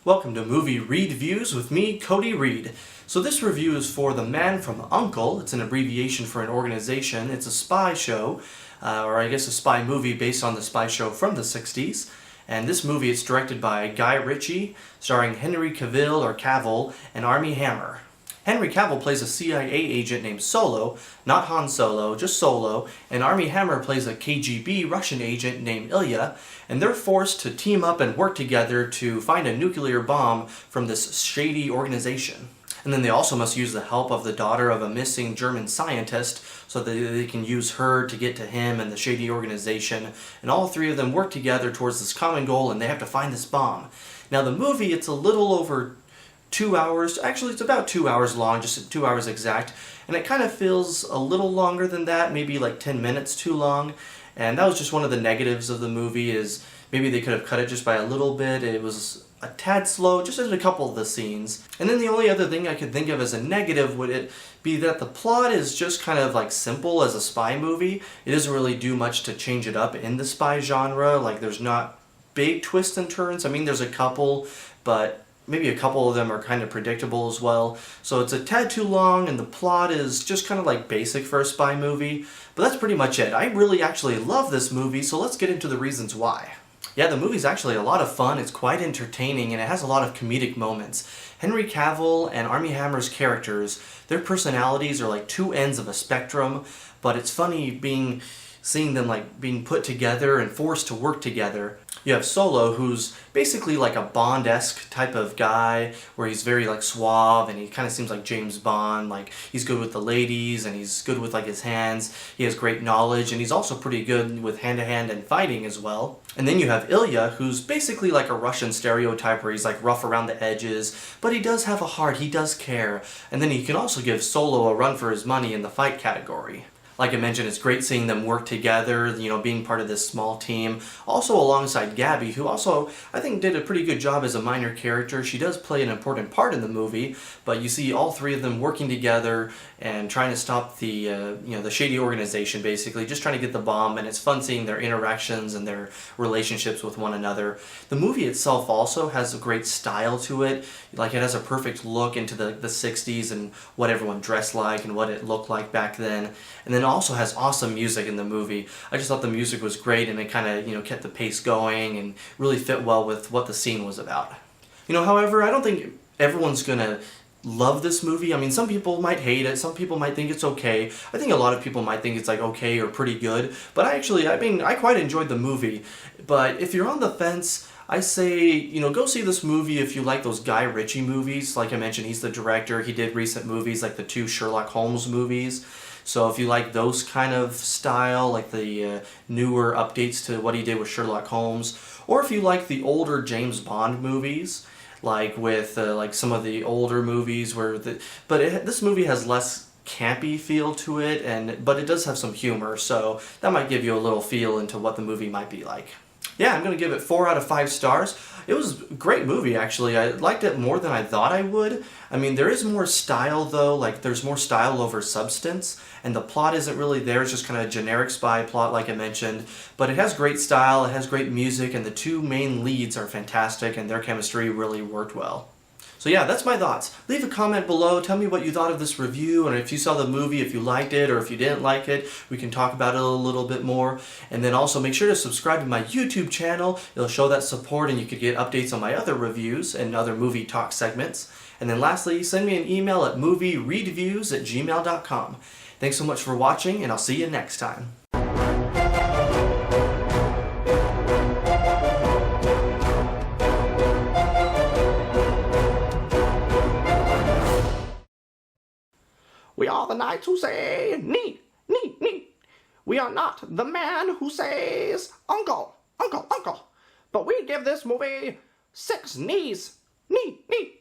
Welcome to Movie Reedviews with me, Cody Reed. So this review is for The Man from U.N.C.L.E. It's an abbreviation for an organization. It's a spy show, or I guess a spy movie based on the spy show from the 60s. And this movie is directed by Guy Ritchie, starring Henry Cavill or Cavill and Armie Hammer. Henry Cavill plays a CIA agent named Solo, not Han Solo, just Solo, and Armie Hammer plays a KGB Russian agent named Ilya, and they're forced to team up and work together to find a nuclear bomb from this shady organization. And then they also must use the help of the daughter of a missing German scientist so that they can use her to get to him and the shady organization, and all three of them work together towards this common goal and they have to find this bomb. Now the movie, it's a little over 2 hours, actually it's about 2 hours long, just 2 hours exact, and it kind of feels a little longer than that, maybe like 10 minutes too long, and that was just one of the negatives of the movie, is maybe they could have cut it just by a little bit. It was a tad slow, just in a couple of the scenes. And then the only other thing I could think of as a negative would it be that the plot is just kind of like simple as a spy movie. It doesn't really do much to change it up in the spy genre, like there's not big twists and turns. I mean, there's a couple, but maybe a couple of them are kind of predictable as well. So it's a tad too long and the plot is just kind of like basic for a spy movie. But that's pretty much it. I really actually love this movie, so let's get into the reasons why. Yeah, the movie's actually a lot of fun, it's quite entertaining, and it has a lot of comedic moments. Henry Cavill and Armie Hammer's characters, their personalities are like two ends of a spectrum, but it's funny seeing them like being put together and forced to work together. You have Solo, who's basically like a Bond-esque type of guy, where he's very like suave and he kind of seems like James Bond, like he's good with the ladies and he's good with like his hands, he has great knowledge, and he's also pretty good with hand-to-hand and fighting as well. And then you have Ilya, who's basically like a Russian stereotype where he's like rough around the edges, but he does have a heart, he does care, and then he can also give Solo a run for his money in the fight category. Like I mentioned, it's great seeing them work together, you know, being part of this small team. Also alongside Gabby, who also, I think, did a pretty good job as a minor character. She does play an important part in the movie, but you see all three of them working together and trying to stop the, the shady organization, basically, just trying to get the bomb, and it's fun seeing their interactions and their relationships with one another. The movie itself also has a great style to it. Like, it has a perfect look into the 60s and what everyone dressed like and what it looked like back then. And then also has awesome music in the movie. I just thought the music was great, and it kind of, kept the pace going and really fit well with what the scene was about. However, I don't think everyone's gonna love this movie. I mean, some people might hate it, some people might think it's okay. I think a lot of people might think it's like okay or pretty good, but I quite enjoyed the movie. But if you're on the fence, I say, go see this movie if you like those Guy Ritchie movies. Like I mentioned, he's the director. He did recent movies like the 2 Sherlock Holmes movies. So if you like those kind of style, like the newer updates to what he did with Sherlock Holmes, or if you like the older James Bond movies, like with like some of the older movies this movie has less campy feel to it, but it does have some humor, so that might give you a little feel into what the movie might be like. Yeah, I'm going to give it 4 out of 5 stars. It was a great movie, actually. I liked it more than I thought I would. I mean, there is more style, though. Like, there's more style over substance, and the plot isn't really there. It's just kind of a generic spy plot, like I mentioned. But it has great style, it has great music, and the 2 main leads are fantastic, and their chemistry really worked well. So yeah, that's my thoughts. Leave a comment below, tell me what you thought of this review, and if you saw the movie, if you liked it, or if you didn't like it, we can talk about it a little bit more. And then also make sure to subscribe to my YouTube channel. It'll show that support, and you could get updates on my other reviews and other movie talk segments. And then lastly, send me an email at moviereedviews@gmail.com. Thanks so much for watching, and I'll see you next time. We are the knights who say, neat, neat, neat. We are not the man who says, uncle, uncle, uncle. But we give this movie 6 knees. Neat, neat.